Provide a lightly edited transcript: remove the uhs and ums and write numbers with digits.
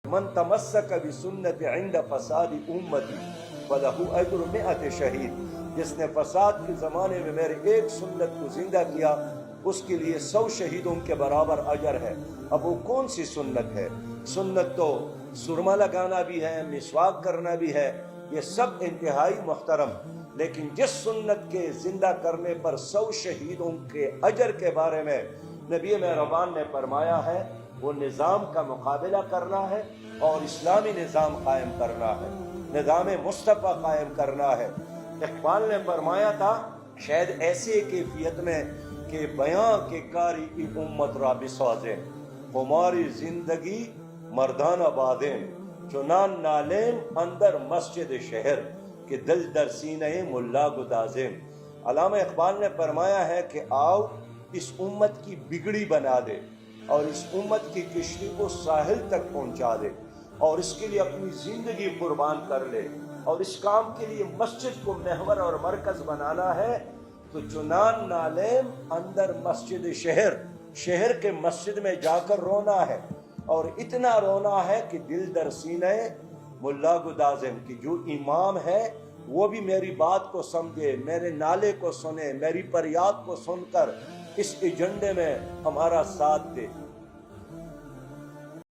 من تمسک بسنت عند فساد امتی فلہ اجر مئت شہید، جس نے فساد کے زمانے میں میرے ایک سنت کو زندہ کیا اس کے لیے 100 شہیدوں کے برابر اجر ہے۔ اب وہ کون سی سنت ہے؟ سنت تو سرما لگانا بھی ہے، مسواک کرنا بھی ہے، یہ سب انتہائی محترم، لیکن جس سنت کے زندہ کرنے پر 100 شہیدوں کے اجر کے بارے میں نبی مہربان نے فرمایا ہے، وہ نظام کا مقابلہ کرنا ہے اور اسلامی نظام قائم کرنا ہے، نظام مصطفیٰ قائم کرنا ہے۔ اقبال نے فرمایا تھا شاید ایسی کیفیت میں کہ بیاں کے کاری کی امت را بسازیں، ہماری زندگی مردانہ بادیں، چنان نالیں اندر مسجد شہر کہ دل در سینہ ملا گدازیں۔ علامہ اقبال نے فرمایا ہے کہ آؤ اس امت کی بگڑی بنا دے اور اس امت کی کشتی کو ساحل تک پہنچا دے اور اس کے لیے اپنی زندگی قربان کر لے، اور اس کام کے لیے مسجد کو محور اور مرکز بنانا ہے تو چنان نالیم اندر مسجد شہر، شہر کے مسجد میں جا کر رونا ہے، اور اتنا رونا ہے کہ دل در سینہ ملا گدازم، کہ جو امام ہے وہ بھی میری بات کو سمجھے، میرے نالے کو سنے، میری فریاد کو سن کر اس ایجنڈے میں ہمارا ساتھ دے۔